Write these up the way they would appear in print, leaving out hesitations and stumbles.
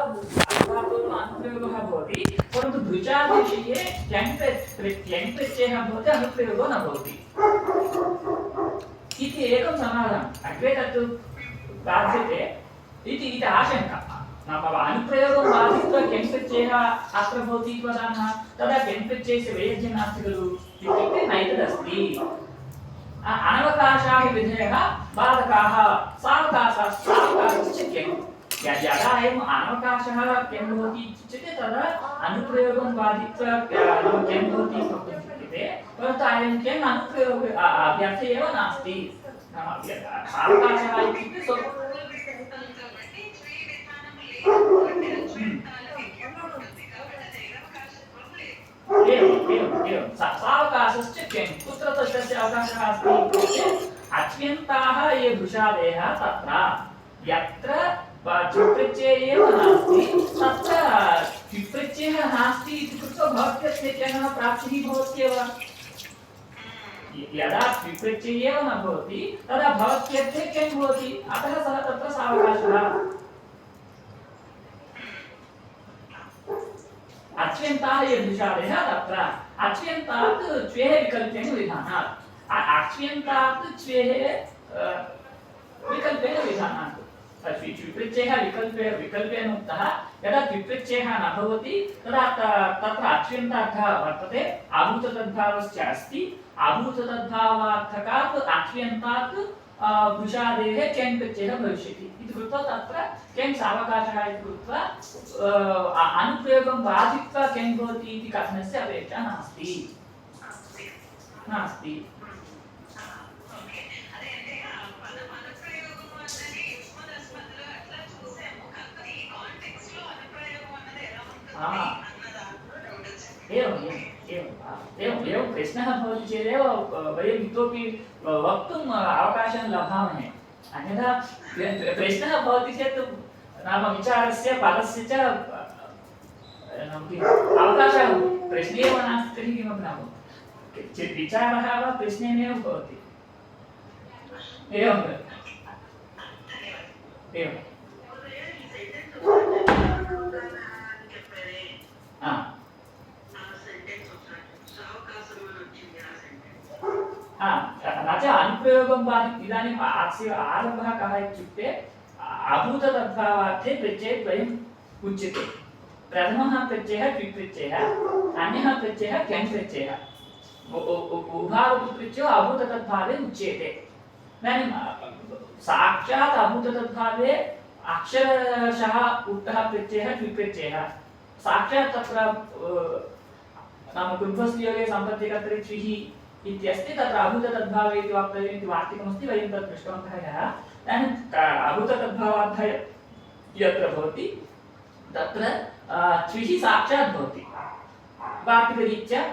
धातोः अनुप्रयोगः भवति परन्तु भृचादिविषये क्यङ् प्रत्ययः भवति अनुप्रयोगो न भवति इति एकं समाधानम् अग्रे तत् बाध्यते इति आशङ्का नाम अनुप्रयोगं बाधित्वा क्यङ् प्रत्ययः अत्र भवति इति वदामः तदा क्यङ् प्रत्ययस्य वैयज्यं नास्ति खलु इत्युक्ते नैतदस्ति अनवकाशाः विधयः बाधकाः सावकाशश्च क्यङ् यदा अयम् अनवकाशः क्यङ् भवति इत्युच्यते तदा अनुप्रयोगं बाधित्वा क्यङ् भवति इति वक्तुं शक्यते परन्तु अयं क्यङ् अनुप्रयोग अभ्यर्थे एव नास्ति नाम सावकाशः इत्युक्ते एवं सावकाशश्च क्यङ् कुत्र तस्य अवकाशः अस्ति अच्यन्ताः ये भृशादयः तत्र यत्र चिप्रत्ययः एव नास्ति तत्र चिप्रत्ययः नास्ति इति कृत्वा भवत्यस्य क्यङ् प्राप्तिः भवत्येव यदा चिप्रत्ययः एव न भवति तदा भवत्यर्थे क्यङ् भवति अतः सः तत्र सावकाशः अच्यन्ताः ये भृशादयः तत्र अच्यन्तात् च्वेः विकल्पेन विधानात् अच्यन्तात् च्वेः विकल्पेन विधानात् विप्रत्ययः विकल्पेन उक्तः यदा विप्रत्ययः न भवति तदा तत्र अच्यन्तार्थः वर्तते अभूततद्भावश्च अस्ति अभूततद्भावार्थकात् अच्यन्तात् भृशादेः क्यङ् प्रत्ययः भविष्यति इति कृत्वा तत्र क्यङ् सावकाशः इति कृत्वा अनुप्रयोगं बाधित्वा क्यङ् भवति इति कथनस्य अपेक्षा नास्ति एवं प्रश्नः भवति चेदेव वयम् इतोपि वक्तुम् अवकाशं लभामहे अन्यथा प्रश्नः भवति चेत् नाम विचारस्य पदस्य च अवकाशः प्रश्ने एव नास्ति तर्हि किमपि न भवति चेत् विचारः वा प्रश्नेनैव भवति एवम् न च अनुप्रयोगं बाधित इदानीम् अस्य आरम्भः कः इत्युक्ते अभूततद्भावार्थे प्रत्ययद्वयम् उच्यते प्रथमः प्रत्ययः क्विक् प्रत्ययः अन्यः प्रत्ययः क्यङ् प्रत्ययः उभावपि प्रत्ययो अभूततद्भावे उच्यते इदानीं साक्षात् अभूततद्भावे अक्षरशः उक्तः प्रत्ययः क्विक् प्रत्ययः साक्षात् तत्र नाम कुर्मस्योगे सम्पत्तिकर्तरि त्विः इत्यस्ति तत्र अभूततद्भावे इति वक्तव्यम् इति वाक्यमस्ति वयं तत् दृष्टवन्तः ह्यः इदानीम् अभूततद्भावार्थः यत्र भवति तत्र त्विः साक्षात् भवति वाक्यरीत्या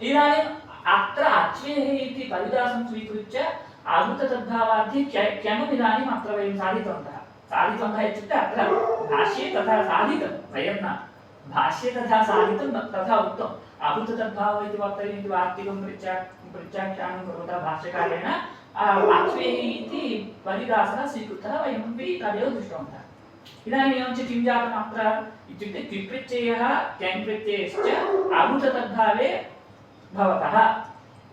इदानीम् अत्र अच्वेः इति परिदासं स्वीकृत्य अभूततद्भावार्थे क्यम् इदानीम् अत्र वयं साधितवन्तः इत्युक्ते अत्र भाष्ये तथा साधितं वयं न भाष्ये तथा साधितं तथा उक्तम् अभूततद्भावः इति वक्तव्यम् इति वार्तिकं प्रत्याख्यानं कुर्वता भाष्यकारेण अच्वेः इति परिदासः स्वीकृतः वयमपि तदेव दृष्टवन्तः इदानीम् एवञ्च किं जातम् अत्र इत्युक्ते क्विक् प्रत्ययः क्यङ् प्रत्ययश्च अभूततद्भावे भवतः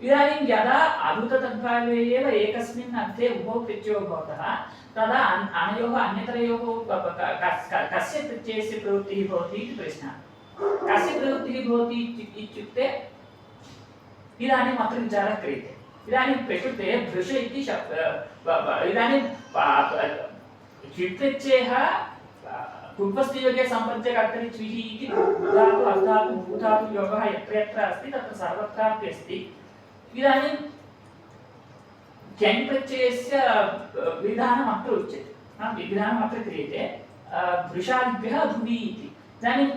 इदानीं यदा अभूततद्भावे एव एकस्मिन् अर्थे उभौ प्रत्ययो भवतः तदा अनयोः अन्यतरयोः कस्य प्रत्ययस्य प्रवृत्तिः भवति इति प्रश्नः कस्य प्रवृत्तिः भवति इत्युक्ते इदानीम् अत्र विचारः क्रियते इदानीं प्रकृते भृश इति इदानीं क्विक् प्रत्ययः कुर्मस्थियोगे सम्पत्तिकर्तरि त्विः इति धातु अर्धातु भूधातु योगः यत्र यत्र अस्ति तत्र सर्वत्रापि अस्ति इदानीं क्यङ् प्रत्ययस्य विधानम् अत्र उच्यते विधानम् अत्र क्रियते भृशादिभ्यः भुवि इति इदानीं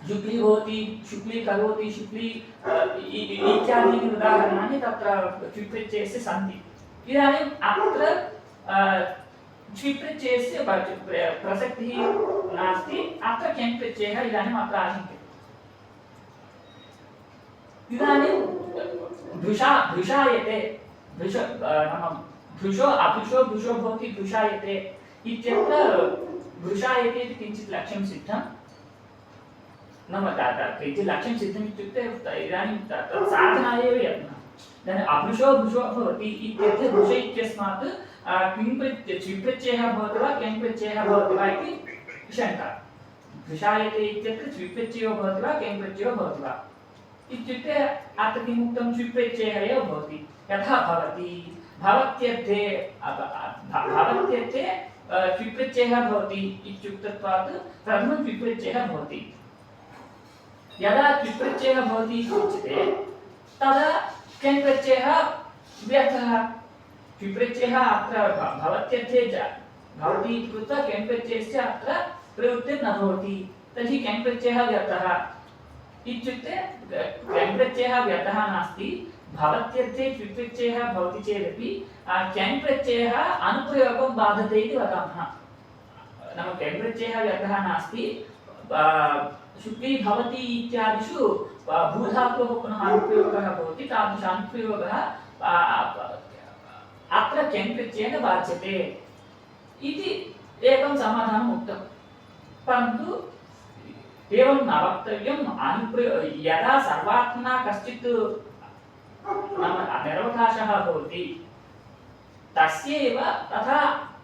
शुक्ली भवति शुक्ली करोति शुक्ली इत्यादीनि उदाहरणानि तत्र क्विक् प्रत्ययस्य सन्ति इदानीम् अत्र क्विक् प्रत्ययस्य प्रसक्तिः नास्ति अत्र क्यङ् प्रत्ययः इदानीम् अत्र आशङ्क्यते इदानीं भृशायते नाम भृशो अभृशो भृशो भवति भृशायते इत्यत्र भृशायते इति किञ्चित् लक्ष्यं सिद्धं नाम किञ्चित् लक्ष्यं सिद्धम् इत्युक्ते इदानीं तत् साधनाय एव यत्नः इदानीम् अभृशो भृशो भवति इत्यर्थे भृश इत्यस्मात् च्विप्रत्ययः भवति वा केङ् प्रत्ययः भवति वा इति शङ्का भृशायते इत्यत्र च्विप्रत्ययो भवति वा केङ् प्रत्ययो भवति वा इत्युक्ते अत्र किमुक्तं च्विप्रत्ययः एव भवति यथा भवति भवत्यर्थे च्विप्रत्ययः भवति इत्युक्तत्वात् प्रथमं च्विप्रत्ययः भवति यदा च्विप्रत्ययः भवति इति उच्यते तदा केङ् प्रत्ययः व्यर्थः च्विप्रत्ययः अत्र भवत्यर्थे भवति इति कृत्वा केङ् प्रत्ययस्य अत्र प्रवृत्तिर् न भवति तर्हि केङ् प्रत्ययः व्यर्थः इत्युक्ते केङ् प्रत्ययः व्यर्थः नास्ति भवत्यर्थे च्विप्रत्ययः भवति चेदपि केङ् प्रत्ययः अनुप्रयोगं बाधते इति वदामः नाम केङ् प्रत्ययः व्यर्थः नास्ति शुक्ली भवति इत्यादिषु भूधातोः पुनः अनुप्रयोगः भवति तादृश अनुप्रयोगः अत्र केङ् प्रत्ययेन बाध्यते इति एकं समाधानम् उक्तं परन्तु एवं न वक्तव्यम् यदा सर्वात्मना कश्चित् नाम निरवकाशः भवति तस्य एव तथा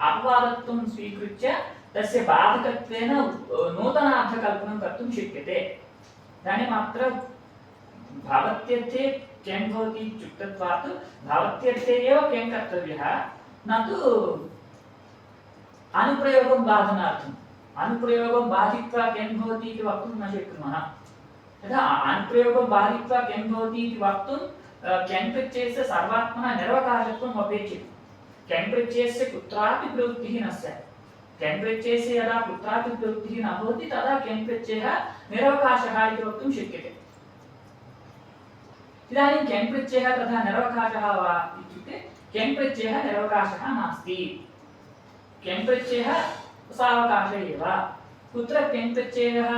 अपवादत्वं स्वीकृत्य तस्य बाधकत्वेन नूतनार्थकल्पनं कर्तुं शक्यते इदानीम् अत्र भवत्यर्थे केङ् भवति इत्युक्तत्वात् भवत्यर्थे एव केङ् कर्तव्यः न तु अनुप्रयोगं बाधनार्थम् अनुप्रयोगं बाधित्वा केङ् भवति इति वक्तुं न शक्नुमः यथा अनुप्रयोगं बाधित्वा केङ् भवति इति वक्तुं केङ् प्रत्ययस्य सर्वात्मनः निरवकाशत्वम् अपेक्षितं केङ् प्रत्ययस्य कुत्रापि प्रवृत्तिः न स्यात् केङ् प्रत्ययस्य यदा कुत्रापि प्रवृत्तिः न भवति तदा केङ् प्रत्ययः निरवकाशः इति वक्तुं शक्यते इदानीं केङ् प्रत्ययः तथा निरवकाशः वा इत्युक्ते केङ् प्रत्ययः निरवकाशः नास्ति केङ् प्रत्ययः सावकाश एव कुत्र केङ् प्रत्ययः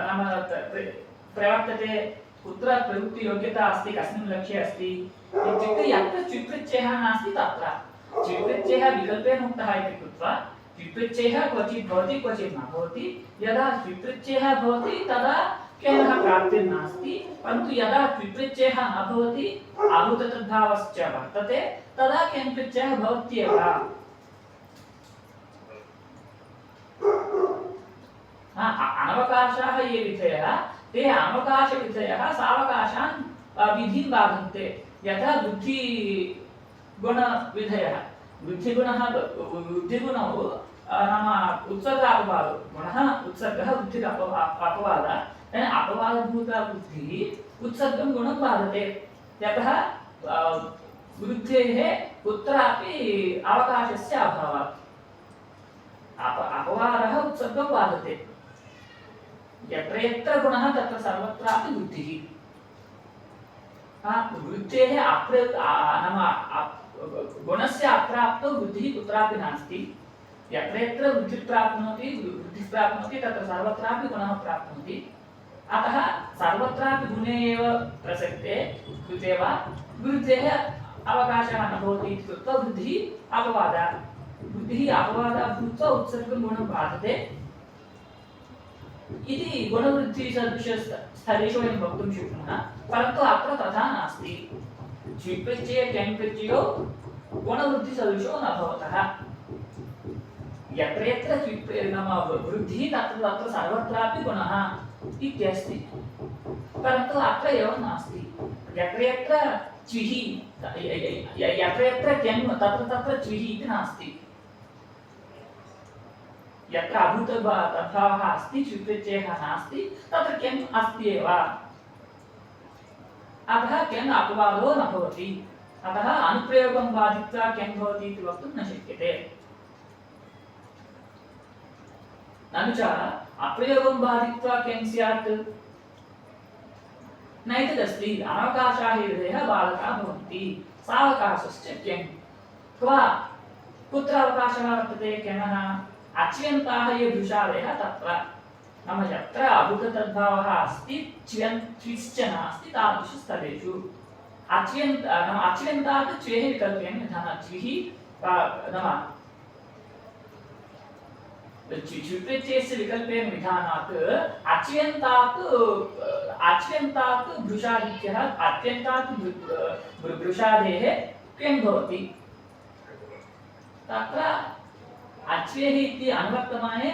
नाम प्रवर्तते कुत्र प्रवृत्तियोग्यता अस्ति कस्मिन् लक्ष्ये अस्ति इत्युक्ते यत्र च्विप्रत्ययः नास्ति तत्र च्विप्रत्ययः विकल्पेन उक्तः इति कृत्वा च्विप्रत्ययः क्वचित् भवति क्वचित् न भवति यदा च्विप्रत्ययः भवति तदा केवलः प्राप्तिर्नास्ति परन्तु यदा च्विप्रत्ययः न भवति अभूततद्भावश्च वर्तते तदा केङ् प्रत्ययः भवत्येव अनवकाशाः ये विधयः ते अनवकाशविधयः सावकाशान् विधिं बाधन्ते यथा बुद्धिगुणविधयः बुद्धिगुणौ नाम उत्सर्गापवादो गुणः उत्सर्गः बुद्धिः अपवादः अपवादभूता बुद्धिः उत्सर्गं गुणं बाधते यतः बुद्धेः कुत्रापि अवकाशस्य अभावात् अपवादः उत्सर्गं बाधते यत्र यत्र गुणः तत्र सर्वत्रापि बुद्धिः बुद्धेः नाम गुणस्य अप्राप्तौ बुद्धिः कुत्रापि नास्ति यत्र यत्र बुद्धिः प्राप्नोति तत्र सर्वत्रापि गुणः प्राप्नोति अतः सर्वत्रापि गुणे एव प्रसक्ते कृते वा बुद्धेः अवकाशः न भवति इति कृत्वा बुद्धिः अपवादः भूत्वा उत्सर्गं गुणं बाधते इति गुणवृद्धिसदृशस्थलेषु वयं वक्तुं शक्नुमः परन्तु अत्र तथा नास्ति च्विप्रत्यये केङ् प्रत्ययो गुणवृद्धिसदृशो न भवतः यत्र यत्र नाम वृद्धिः तत्र तत्र सर्वत्रापि गुणः इत्यस्ति परन्तु अत्र एवं नास्ति यत्र यत्र च्विः यत्र यत्र केङ् तत्र तत्र च्विः इति नास्ति यत्र अभूततद्भावः अस्ति च्विप्रत्ययः नास्ति तत्र केङ् अस्ति एव अतः केङ् अपवादो न भवति अतः अनुप्रयोगं बाधित्वा केङ् भवति इति वक्तुं न शक्यते ननु च अप्रयोगं बाधित्वा केङ् स्यात् नैतदस्ति अनवकाशाः विधयः बालकाः भवन्ति सावकाशश्च केङ् कुत्र अवकाशः वर्तते केनः अच्यन्ताः ये भृशादयः तत्र नाम यत्र अभूततद्भावः अस्ति च्विश्च नास्ति तादृशु स्थलेषु अच्यन्तात् च्वेः विकल्पेन यथा च्विः नाम च्विप्रत्ययस्य विकल्पेन विधानात् अच्यन्तात् भृशादित्यः अत्यन्तात् भृशादेः क्यं भवति तत्र अच्वेः इति अनुवर्तमाने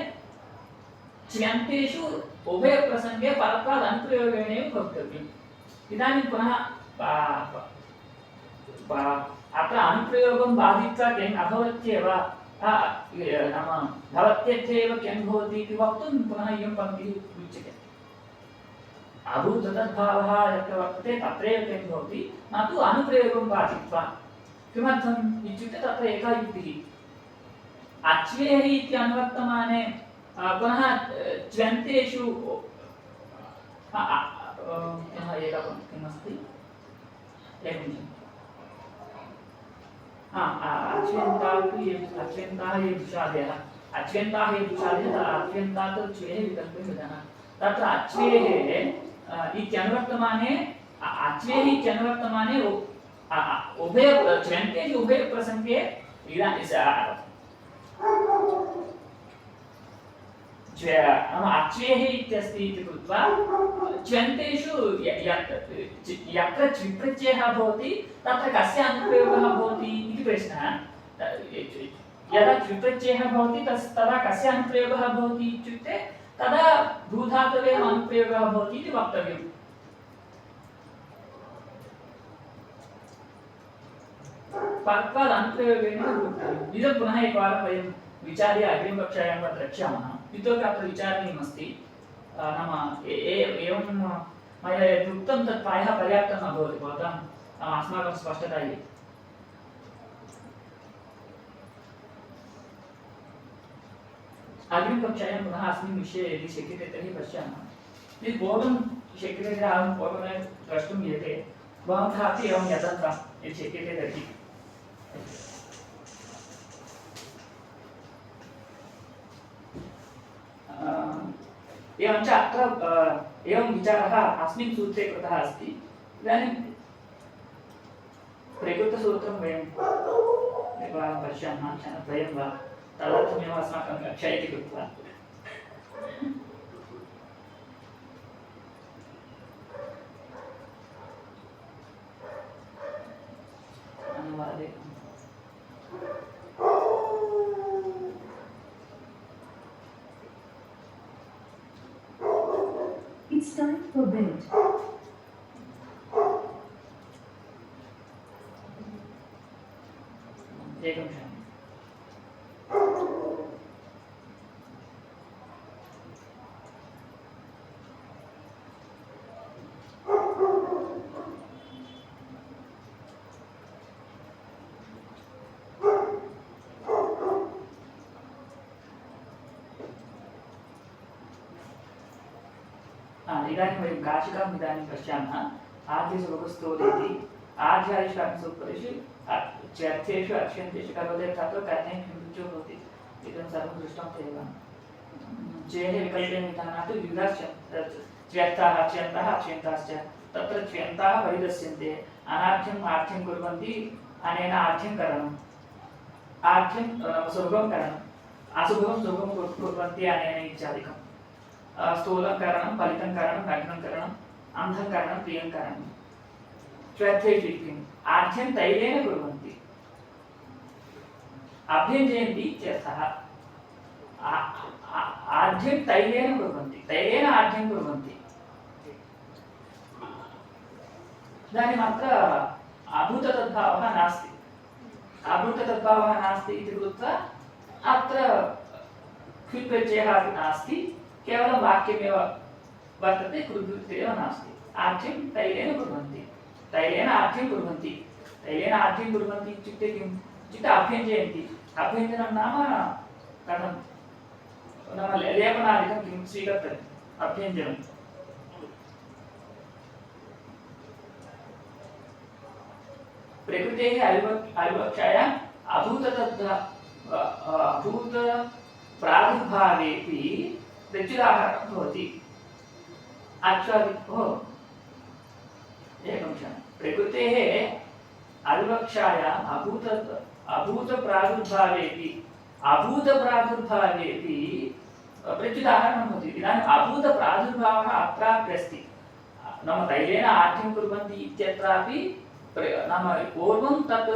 च्यन्तेषु उभयप्रसङ्गे परत्वात् अनुप्रयोगेणैव भवितव्यम् इदानीं पुनः अत्र अनुप्रयोगं बाधित्वा किम् अभवत्येव नाम भवत्यर्थेव किं भवति इति वक्तुं पुनः इयं पङ्क्तिः उच्यते अभूततद्भावः यत्र वर्तते तत्रैव किं भवति न तु अनुप्रयोगं बाधित्वा किमर्थम् इत्युक्ते तत्र एका युक्तिः अच्वेः इति अनुवर्तमाने पुनः च्यन्तेषु पुनः एकं किमस्ति एकं अच्यन्ताः ये दुषादयः अच्यन्तात् च्वेः विकल्पं विधानः तत्र अच्वेः इत्यनुवर्तमाने अच्वेः इत्यनुवर्तमाने उभय च्यन्तेषु उभयप्रसङ्गे अच्वेः इत्यस्ति इति कृत्वा च्यन्तेषु यत्र च्विप्रत्ययः भवति तत्र कस्य अनुप्रयोगः भवति इति प्रश्नः यदा च्विप्रत्ययः भवति तदा कस्य अनुप्रयोगः भवति इत्युक्ते तदा भूधातवेव अनुप्रयोगः भवति इति वक्तव्यम् परत्वात् अनुप्रयोगेण वक्तव्यम् इदं पुनः एकवारं वयं विचार्य अग्रिमकक्षायां द्रक्ष्यामः इतोपि अत्र विचारणीयमस्ति नाम एवं मया यत् उक्तं तत् प्रायः पर्याप्तं न भवति भवताम् अस्माकं स्पष्टतायै अग्रिमकक्षायां पुनः अस्मिन् विषये यदि शक्यते तर्हि पश्यामः यदि बोधं शक्यते तर्हि अहं पूर्वमेव द्रष्टुं यते भवन्तः अपि एवं यतन्तः यदि शक्यते तर्हि एवञ्च अत्र एवं विचारः अस्मिन् सूत्रे कृतः अस्ति इदानीं प्रकृतसूत्रं वयं एकवारं पश्यामः क्षणद्वयं वा तदर्थमेव अस्माकं कक्षा इति कृत्वा अनुवादे It's time for bed. एकं क्षणम् इदानीं वयं काशिकाम् इदानीं पश्यामः आद्यसुभगस्तोदेति आद्यादिष्टान्तसूत्रेषु च्यर्थेषु अच्यन्तेषु कर्वदेवधातुः कर्णे किञ्चो भवति इदं सर्वं दृष्टं एव चेः विकल्पेन विधानात् विविधाश्च च्यर्थाः च्यन्तः अच्यन्ताश्च तत्र च्यन्ताः परिदस्यन्ते अनार्ध्यम् आर्ध्यं कुर्वन्ति अनेन आर्ध्यं करणम् आर्ध्यं सुभगं करणम् असुभगं सुभगं कुर्वन्ति अनेन इत्यादिकम् स्थूलं करणं फलितं करणं नग्नं करणम् अन्धं करणं प्रियं करणं च्यर्थेषु किम् आर्ध्यं तैलेन कुर्वन्ति अभ्यञ्जयन्ति इत्यर्थः आर्ध्यं तैलेन कुर्वन्ति तैलेन आर्ध्यं कुर्वन्ति इदानीम् अत्र अभूततद्भावः नास्ति अभूततद्भावः नास्ति इति कृत्वा अत्र क्विप्रत्ययः नास्ति केवलं वाक्यमेव वर्तते कृद्युक्तेव नास्ति आर्ध्यं तैलेन कुर्वन्ति तैलेन आर्ध्यं कुर्वन्ति तैलेन आर्ध्यं कुर्वन्ति इत्युक्ते किम् इत्युक्ते अभ्यञ्जयन्ति अभ्यञ्जनं नाम कथं नाम लेपनादिकं किं स्वीकर्तव्यम् अभ्यञ्जनं प्रकृतेः अविवक्षायाम् अभूतप्रादुर्भावेपि प्रत्युदाहरणं भवति आचार्यो एकं क्षणं प्रकृतेः अविवक्षायाम् अभूतप्रादुर्भावेपि अभूतप्रादुर्भावेपि प्रत्युदाहरणं भवति। इदानीम् अभूतप्रादुर्भावः अत्रापि अस्ति। नाम तैलेन आढ्यं कुर्वन्ति इत्यत्रापि नाम पूर्वं तत्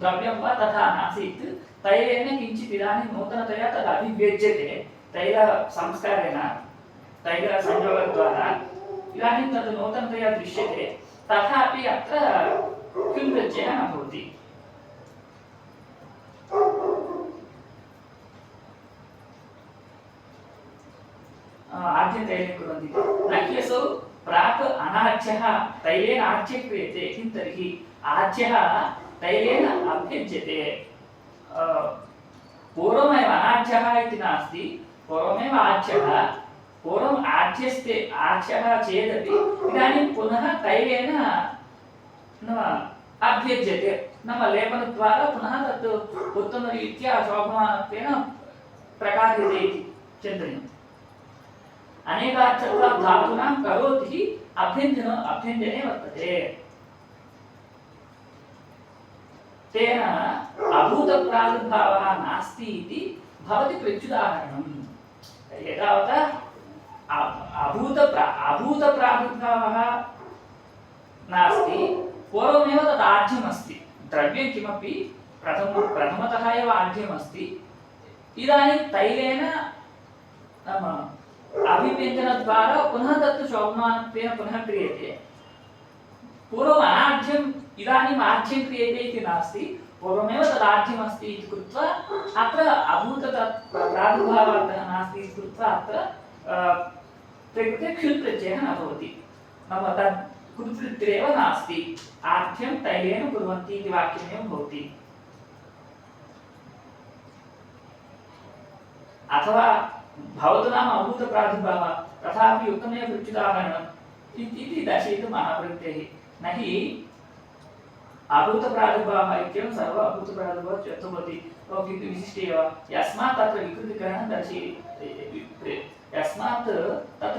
द्रव्यं वा तथा नासीत्, तैलेन किञ्चित् इदानीं नूतनतया तद् अभिव्यज्यते तैलसंस्कारेण, तैलसंयोगद्वारा इदानीं तद् नूतनतया दृश्यते। तथापि अत्र किं प्रत्ययः न भवति। आद्यं तैलेन कुर्वन्ति न हि असौ प्राक् अनाज्यः तैलेन आज्यः क्रियते, किं तर्हि आज्यः तैलेन अभ्यज्यते। पूर्वमेव अनाज्यः इति नास्ति, पूर्वमेव आज्यः, पूर्वम् आज्यस्ते आज्यः चेदपि इदानीं पुनः तैलेन नाम अभ्यज्यते, नाम लेपनद्वारा पुनः तत् उत्तमरीत्या शोभमानत्वेन प्रकार्यते इति चिन्तनीयम्। अनेकार्थत्वात् धातूनां करोति अभ्यञ्जने वर्तते। तेन अभूतप्रादुर्भावः नास्ति इति भवति प्रत्युदाहरणम्। एतावता अभूतप्रादुर्भावः नास्ति, पूर्वमेव तत् आढ्यमस्ति, द्रव्यं किमपि प्रथमतः एव आढ्यमस्ति। इदानीं तैलेन नाम अभिव्यञ्जनद्वारा पुनः तत् शोभमानत्वेन पुनः क्रियते। पूर्वम् अनाढ्यम् इदानीम् आढ्यं क्रियते इति नास्ति, पूर्वमेव तदाढ्यमस्ति इति कृत्वा अत्र अभूतप्रादुर्भावः नास्ति इति कृत्वा अत्र प्रकृते क्षुत् प्रत्ययः न भवति। नाम तत् कुत्रित्रेव नास्ति, आढ्यं तैलेन कुर्वन्ति इति वाक्यमेव भवति। अथवा भवतु नाम अभूतप्रादुर्भावः तथापि उत्तमेव प्रत्युदाहरणम् इति दर्शयितुं महाप्रवृत्तेः। न हि अभूतप्रादुर्भावः इत्येवं सर्व अभूतप्रादुर्भावः चतुर्थो भवति, किन्तु विशिष्टे एव यस्मात् तत्र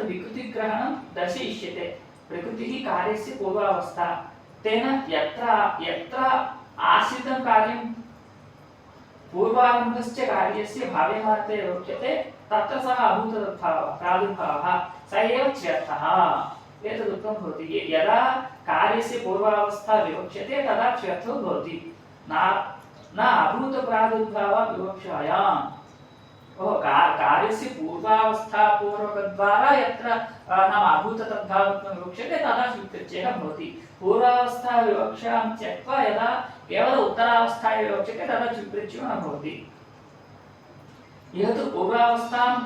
विकृतिग्रहणं दर्शयिष्यते। प्रकृतिः कार्यस्य पूर्वावस्था, तेन यत्र आश्रितं कार्यं पूर्वारम्भस्य कार्यस्य भाव्यमार्थे उच्यते तत्र सः प्रादुर्भावः स एव च्यर्थः। एतदुक्तं भवति, यदा कार्यस्य पूर्वावस्था विवक्ष्यते तदा च्यर्थो भवति, न अभूतप्रादुर्भावः विवक्षायाम्। कार्यस्य पूर्वावस्थापूर्वकद्वारा यत्र नाम अभूततद्भावत्वं विवक्ष्यते तदा स्वीकृत्यः भवति। पूर्वावस्था विवक्षां त्यक्त्वा यदा केवल उत्तरावस्थायां विवक्ष्यते तदा स्वीकृत्यो न भवति। यः तु पूर्वावस्थाम्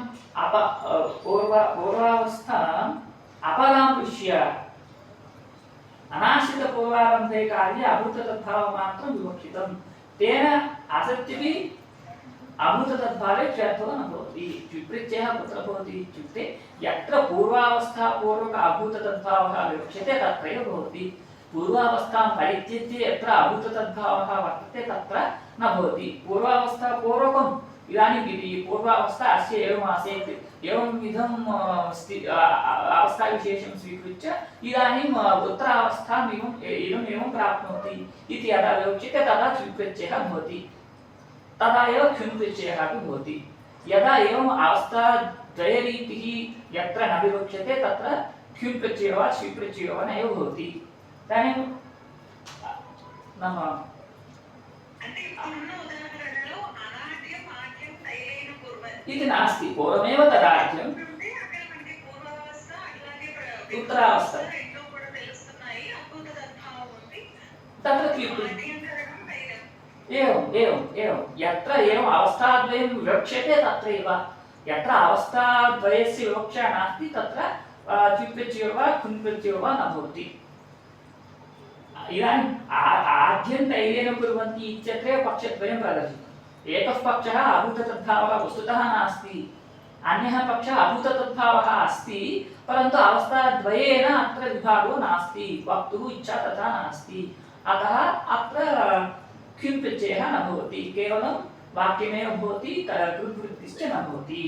अपरां विश्य अनाश्रितपूर्वारम्भे कार्ये अभूततद्भावमात्रं विवक्षितं, तेन आसक्तिः अभूततद्भावे च्यर्थो न भवति। विपरीत्यः कुत्र भवति इत्युक्ते यत्र पूर्वावस्थापूर्वक अभूततद्भावः विवक्ष्यते तत्रैव भवति। पूर्वावस्थां परित्यज्य यत्र अभूततद्भावः वर्तते तत्र न भवति। पूर्वावस्थापूर्वकम् इदानीं पूर्वावस्था अस्य एवम् आसीत्, एवंविधं अवस्थाविशेषं स्वीकृत्य इदानीम् उत्तरावस्थाम् एवं प्राप्नोति इति यदा विवक्ष्यते तदा स्वीकृत्यः भवति, तदा एव क्षुन् प्रत्ययः अपि भवति। यदा एवम् अवस्थाद्वयरीतिः यत्र न विवक्ष्यते तत्र क्षुन् प्रत्ययो वा स्वीकृत्ययो वा नैव भवति। इदानीं नाम इति नास्ति, पूर्वमेव तदाढ्यम् उत्तरावस्था तत्र एवं यत्र एवम् अवस्थाद्वयं विवक्ष्यते तत्रैव, यत्र अवस्थाद्वयस्य विवक्षा नास्ति तत्र द्विप्रत्ययो वा खुन्प्रत्ययो वा न भवति। इदानीम् आद्यं तैलेन कुर्वन्ति इत्यत्र पक्षद्वयं प्रदर्शितम्। एकः पक्षः अभूततद्भावः वस्तुतः नास्ति, अन्यः पक्षः अभूततद्भावः अस्ति, परन्तु अवस्थाद्वयेन अत्र विभागो नास्ति, वक्तुः इच्छा तथा नास्ति। अतः अत्र क्षुन् प्रत्ययः न भवति, केवलं वाक्यमेव भवति, कृद्वृत्तिश्च न भवति।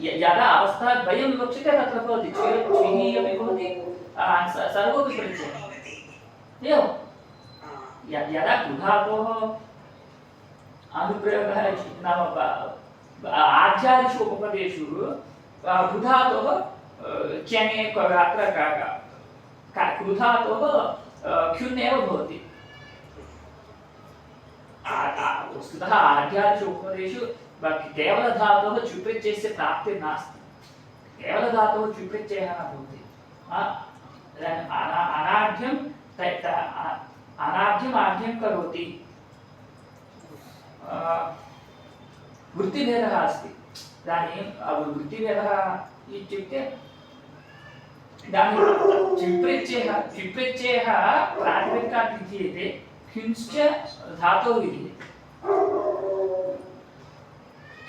यदा अवस्थाद्वयं विवक्ष्यते तत्र भवति, क्षुः अपि भवति, सर्वोऽपि प्रत्ययः एवं यदा कुधातोः अनुप्रयोगः नाम आध्यादिषु उपपदेषु कुधातोः चने अत्र कुधातोः क्युन् एव भवति। वस्तुतः आध्यादिषु उपपदेषु केवलधातोः चुप्रत्ययस्य प्राप्तिर्नास्ति। केवलधातोः चुप्रत्ययः न भवति। अनाढ्यं अनाढ्यम् आढ्यं करोति। वृत्तिभेदः अस्ति। इदानीं वृत्तिभेदः इत्युक्ते इदानीं चुप्रत्ययः प्रातिपदिकात् विधीयते, किञ्च धातोः विधीयते।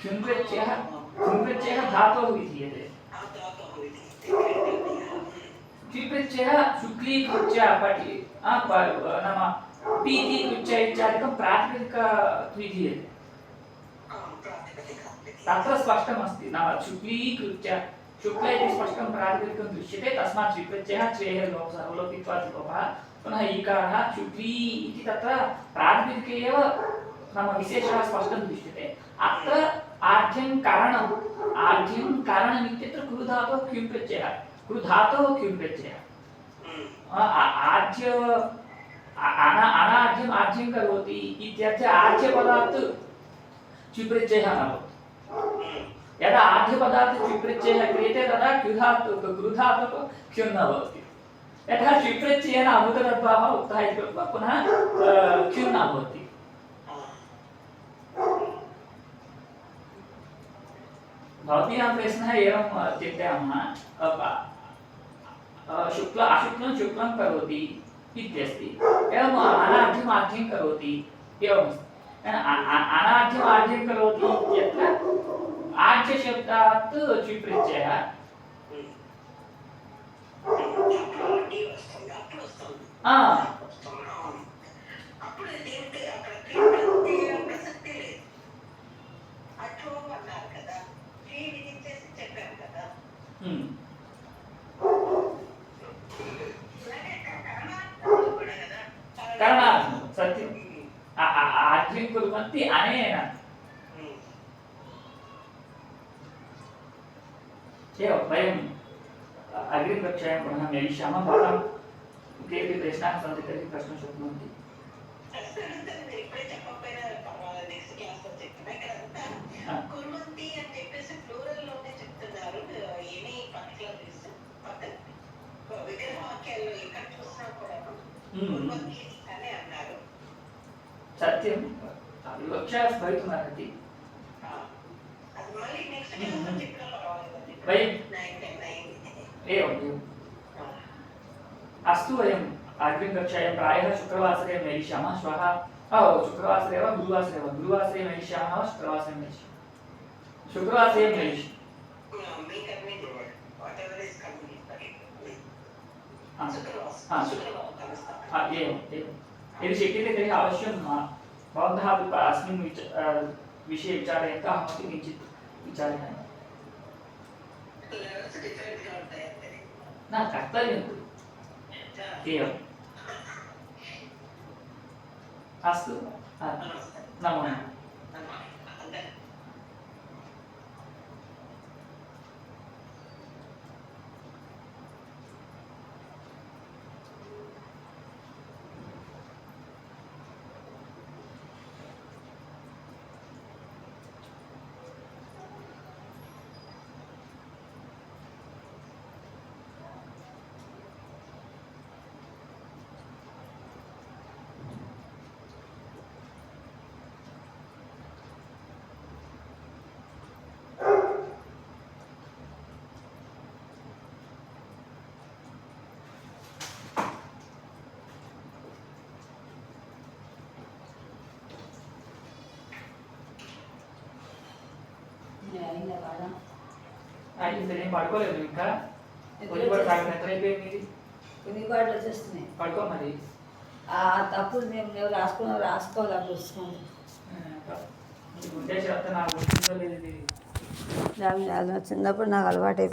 किङ्प्रत्ययः धातोः विधीयते। चुप्रत्ययः शुक्लीकृत्य पठि नाम पीतीकृत्य इत्यादिकं प्रातिपदिकात् विधीयते। तत्र स्पष्टमस्ति नाम शुक्लीकृत्य शुक्ल इति स्पष्टं प्रातिपदिकं दृश्यते, तस्मात् चुप्रत्ययः चेः लोपित्वात् लोपः। पुनः ईकारः शुक्ली इति तत्र प्रातिपदिके एव नाम विशेषः स्पष्टं दृश्यते। अत्र आढ्यं कारणम् इत्यत्र कुरुधातोः क्युं प्रत्ययः, कुरुधातोः क्युं प्रत्ययः। अनाढ्यम् आढ्यं करोति इत्यर्थे आढ्यपदात् चुप्रत्ययः न भवति। यदा आढ्यपदात् चुप्रत्ययः क्रियते तदा कुरुधातुः क्युं न भवति। यतः चुप्रत्ययेन अभूततद्भावः उक्तः इति कृत्वा पुनः क्युं न भवति। भवतीनां प्रश्नः एवं चिन्तयामः, अशुक्लं शुक्लं करोति इत्यस्ति, एवम् अनाढ्यम् आढ्यं करोति एवमस्ति। अनाढ्यम् आढ्यं करोति इत्यत्र आढ्यशब्दात् चुप्रत्ययः करणार्थं सत्यम् आढ्यं कुर्वन्ति अनेन। एवं वयम् अग्रिमकक्षायां पुनः मेलिष्यामः। भवतां केऽपि प्रश्नाः सन्ति तर्हि प्रष्टुं शक्नुवन्ति। सत्यं विवक्षा भवितुमर्हति। एवम् अस्तु, वयम् अग्रिमकक्षायां प्रायः शुक्रवासरे मेलिष्यामः। श्वः शुक्रवासरे वा गुरुवासरे मेलिष्यामः वा शुक्रवासरे मेलिष्यामः? शुक्रवासरे मेलिष्यामः। एवम् यदि शक्यते तर्हि अवश्यं भवन्तः अपि अस्मिन् विषये विचारयन्तु, अहमपि किञ्चित् विचारयामि। न कर्तव्यं खलु। एवम् अस्तु, नमो नमः। నేను పడుకోలేదు ఇంకా కొన్ని కూడా సాగు నిద్ర అయిపోయింది. కొన్ని పాటలు వచ్చేస్తున్నాయి. పడుకో మరి. తప్పుడు మేము రాసుకోవాలి చూసుకోండి. ఉంటే చెప్తే నాకు గుర్తుందో లేదు. చిన్నప్పుడు నాకు అలవాటు అయిపోయింది.